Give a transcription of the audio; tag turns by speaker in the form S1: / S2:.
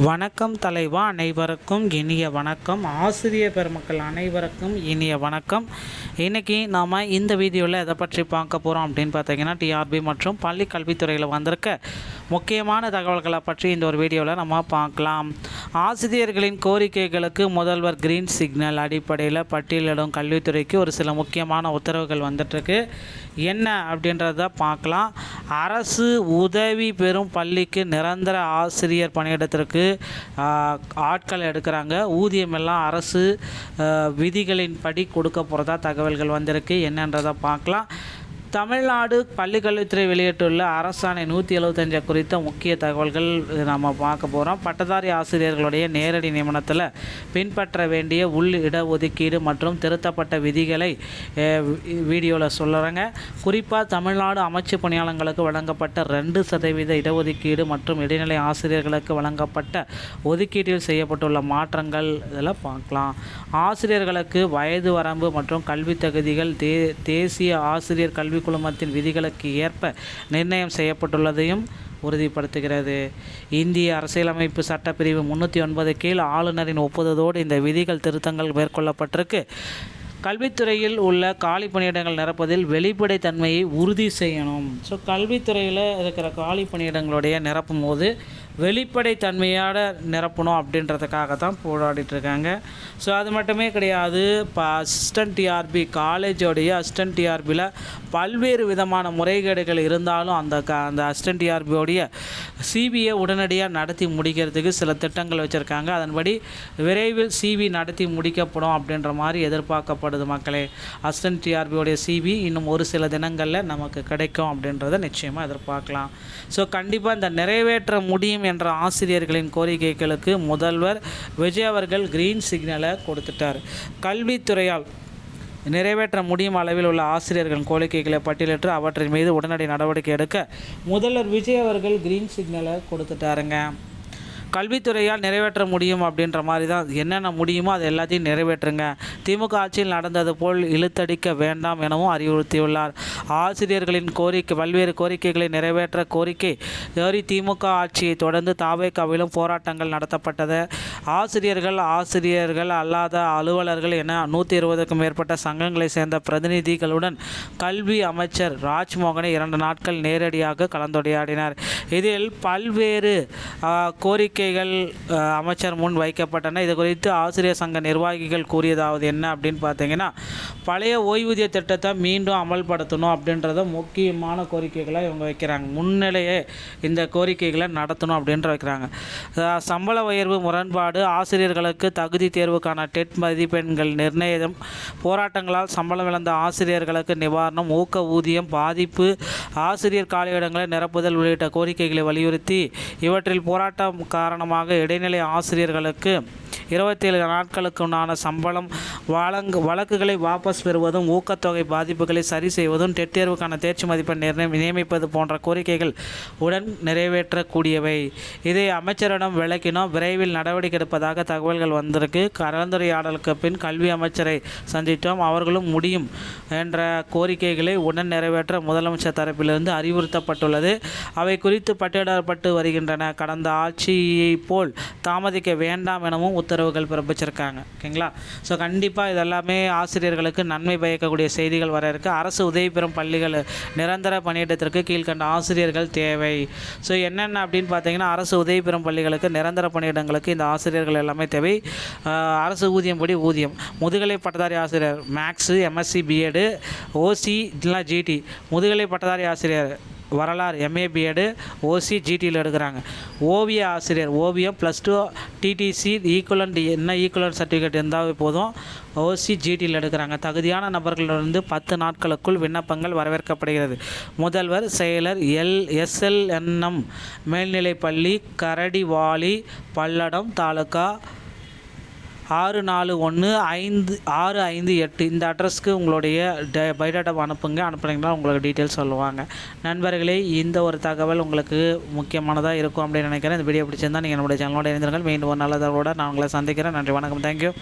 S1: வணக்கம் தலைவா, அனைவருக்கும் இனிய வணக்கம். ஆசிரியர் பெருமக்கள் அனைவருக்கும் இனிய வணக்கம். இன்றைக்கி நாம் இந்த வீடியோவில் எதை பற்றி பார்க்க போகிறோம் அப்படின்னு பார்த்தீங்கன்னா, டிஆர்பி மற்றும் பள்ளி கல்வித்துறையில் வந்திருக்க முக்கியமான தகவல்களை பற்றி இந்த ஒரு வீடியோவில் நம்ம பார்க்கலாம். ஆசிரியர்களின் கோரிக்கைகளுக்கு முதல்வர் கிரீன் சிக்னல் அடிப்படையில் பட்டியலிடும் கல்வித்துறைக்கு ஒரு சில முக்கியமான உத்தரவுகள் வந்துட்டுருக்கு. என்ன அப்படின்றத பார்க்கலாம். அரசு உதவி பெறும் பள்ளிக்கு நிரந்தர ஆசிரியர் பணியிடத்திற்கு ஆட்கள் எடுக்கிறாங்க. ஊதியமெல்லாம் அரசு விதிகளின்படி கொடுக்க போகிறதா தகவல்கள் வந்திருக்கு. என்னன்றதை பார்க்கலாம். தமிழ்நாடு பள்ளிக்கல்வித்துறை வெளியிட்டுள்ள அரசாணை 175 குறித்த முக்கிய தகவல்கள் நம்ம பார்க்க போகிறோம். பட்டதாரி ஆசிரியர்களுடைய நேரடி நியமனத்தில் பின்பற்ற வேண்டிய உள் இடஒதுக்கீடு மற்றும் திருத்தப்பட்ட விதிகளை வீடியோவில் சொல்லுறேங்க. குறிப்பாக தமிழ்நாடு அமைச்சு பணியாளர்களுக்கு வழங்கப்பட்ட 2% இடஒதுக்கீடு மற்றும் இடைநிலை ஆசிரியர்களுக்கு வழங்கப்பட்ட ஒதுக்கீட்டில் செய்யப்பட்டுள்ள மாற்றங்கள் இதில் பார்க்கலாம். ஆசிரியர்களுக்கு வயது வரம்பு மற்றும் கல்வி தகுதிகள் தேசிய ஆசிரியர் கல்வி குழுமத்தின் விதிகளுக்கு ஏற்ப நிர்ணயம் செய்யப்பட்டுள்ளதையும் உறுதிப்படுத்துகிறது. இந்திய அரசியலமைப்பு சட்டப்பிரிவு 309 கீழ் ஆளுநரின் ஒப்புதலோடு இந்த விதிகள் திருத்தங்கள் மேற்கொள்ளப்பட்டிருக்கு. கல்வித்துறையில் உள்ள காலி பணியிடங்கள் நிரப்பதில் வெளிப்படைத்தன்மையை உறுதி செய்யணும். ஸோ கல்வித்துறையில் இருக்கிற காலி பணியிடங்களுடைய நிரப்பும் போது வெளிப்படைத்தன்மையோட நிரப்பணும் அப்படின்றதுக்காக தான் போராடிட்டுருக்காங்க. ஸோ அது மட்டுமே கிடையாது. இப்போ அசிஸ்டன்ட் டிஆர்பி காலேஜோடைய அசிஸ்டன்ட் டிஆர்பியில் பல்வேறு விதமான முறைகேடுகள் இருந்தாலும் அந்த அசிஸ்டன்ட் டிஆர்பியோடைய சிபியை உடனடியாக நடத்தி முடிக்கிறதுக்கு சில திட்டங்கள் வச்சுருக்காங்க. அதன்படி விரைவில் சிபி நடத்தி முடிக்கப்படும் அப்படின்ற மாதிரி எதிர்பார்க்கப்படுது மக்களே. அசிஸ்டன்ட் டிஆர்பியோடைய சிபி இன்னும் ஒரு சில தினங்களில் நமக்கு கிடைக்கும் அப்படின்றத நிச்சயமாக எதிர்பார்க்கலாம். ஸோ கண்டிப்பாக இந்த நிறைவேற்ற முடியும் என்ற ஆசிரியர்களின் கோரிக்கைகளுக்கு முதல்வர் விஜய் அவர்கள் கிரீன் சிக்னலை கொடுத்துட்டார். கல்வித்துறையால் நிறைவேற்ற முடியும் அளவில் உள்ள ஆசிரியர்களின் கோரிக்கைகளை பட்டியலிட்டு அவற்றின் மீது உடனடி நடவடிக்கை எடுக்க முதல்வர் விஜய் அவர்கள் கிரீன் சிக்னலை கொடுத்துட்டாருங்க. கல்வித்துறையால் நிறைவேற்ற முடியும் அப்படின்ற மாதிரி தான் என்னென்ன முடியுமோ அது எல்லாத்தையும் நிறைவேற்றுங்க. திமுக ஆட்சியில் நடந்தது போல் இழுத்தடிக்க வேண்டாம் எனவும் அறிவுறுத்தியுள்ளார். ஆசிரியர்களின் பல்வேறு கோரிக்கைகளை நிறைவேற்ற கோரி திமுக ஆட்சியை தொடர்ந்து தாவேகாவிலும் போராட்டங்கள் நடத்தப்பட்டது. ஆசிரியர்கள் அல்லாத அலுவலர்கள் என 120க்கும் மேற்பட்ட சங்கங்களை சேர்ந்த பிரதிநிதிகளுடன் கல்வி அமைச்சர் ராஜ்மோகனை 2 நாட்கள் நேரடியாக கலந்துரையாடினார். இதில் பல்வேறு கோரிக்கைகள் அமைச்சர் முன் வைக்கப்பட்டன. இது குறித்து ஆசிரியர் சங்க நிர்வாகிகள் கூறியதாவது என்ன அப்படின்னு பார்த்தீங்கன்னா, பழைய ஓய்வூதிய திட்டத்தை மீண்டும் அமல்படுத்தணும் அப்படின்றத முக்கியமான கோரிக்கைகளை இவங்க வைக்கிறாங்க. முன்னிலையே இந்த கோரிக்கைகளை நடத்தணும் அப்படின்ற வைக்கிறாங்க. சம்பள உயர்வு முரண்பாடு, ஆசிரியர்களுக்கு தகுதி தேர்வுக்கான டெட் மதிப்பெண்கள் நிர்ணயம், போராட்டங்களால் சம்பளம் இழந்த ஆசிரியர்களுக்கு நிவாரணம், ஊக்க ஊதியம் பாதிப்பு, ஆசிரியர் காலியிடங்களை நிரப்புதல் உள்ளிட்ட கோரிக்கைகளை வலியுறுத்தி இவற்றில் போராட்டம் காரணமாக இடைநிலை ஆசிரியர்களுக்கு 27 நாட்களுக்குண்டான சம்பளம் வழக்குகளை வாபஸ் பெறுவதும், ஊக்கத்தொகை பாதிப்புகளை சரி செய்வதும், டெட் தேர்வுக்கான தேர்ச்சி மதிப்பெண் நியமிப்பது போன்ற கோரிக்கைகள் உடன் நிறைவேற்றக்கூடியவை. இதை அமைச்சரிடம் விளக்கினோம். விரைவில் நடவடிக்கை எடுப்பதாக தகவல்கள் வந்திருக்கு. கலந்துரையாடலுக்கு பின் கல்வி அமைச்சரை சந்தித்தோம். அவர்களும் முடியும் என்ற கோரிக்கைகளை உடன் நிறைவேற்ற முதலமைச்சர் தரப்பிலிருந்து அறிவுறுத்தப்பட்டுள்ளது. அவை குறித்து பட்டியலிடப்பட்டு வருகின்றன. கடந்த ஆட்சியை போல் தாமதிக்க வேண்டாம் எனவும் உத்தரவுகள் பிறப்பிச்சிருக்காங்க. ஓகேங்களா? ஸோ கண்டிப்பாக இதெல்லாமே ஆசிரியர்களுக்கு நன்மை பயக்கக்கூடிய செய்திகள் வர இருக்குது. அரசு உதவி பெறும் பள்ளிகள் நிரந்தர பணியிடத்திற்கு கீழ்கண்ட ஆசிரியர்கள் தேவை. ஸோ என்னென்ன அப்படின்னு பார்த்தீங்கன்னா, அரசு உதவி பெறும் பள்ளிகளுக்கு நிரந்தர பணியிடங்களுக்கு இந்த ஆசிரியர்கள் எல்லாமே தேவை. அரசு ஊதியம் படி ஊதியம், முதுகலை பட்டதாரி ஆசிரியர் மேக்ஸு, எம்எஸ்சி, பிஎடு, ஓசி இல்லைனா ஜிடி, முதுகலை பட்டதாரி ஆசிரியர் வரலாறு, எம்ஏ, பிஎடு, ஓசி, ஜிடியில் எடுக்கிறாங்க. ஓவிய ஆசிரியர் ஓவியம் +2 டிடிசி ஈக்குவலண்ட் சர்டிஃபிகேட் இருந்தால் போதும், ஓசி, ஜிடியில் எடுக்கிறாங்க. தகுதியான நபர்களிலிருந்து 10 நாட்களுக்குள் விண்ணப்பங்கள் வரவேற்கப்படுகிறது. முதல்வர் செயலர் SLNM மேல்நிலைப்பள்ளி, கரடிவாலி, பல்லடம் தாலுகா 641568 இந்த அட்ரஸ்க்கு உங்களுடைய பயோடாட்டா அனுப்புனீங்கன்னா உங்களுக்கு டீட்டெயில்ஸ் சொல்லுவாங்க. நண்பர்களே, இந்த ஒரு தகவல் உங்களுக்கு முக்கியமானதாக இருக்கும் அப்படின்னு நினைக்கிறேன். இந்த வீடியோ பிடிச்சிருந்தால் நீங்கள் நம்முடைய சேனலோட இருந்திருங்கள். மீண்டும் ஒரு நல்ல தகவலோடு நான் உங்களை சந்திக்கிறேன். நன்றி, வணக்கம், தேங்க்யூ.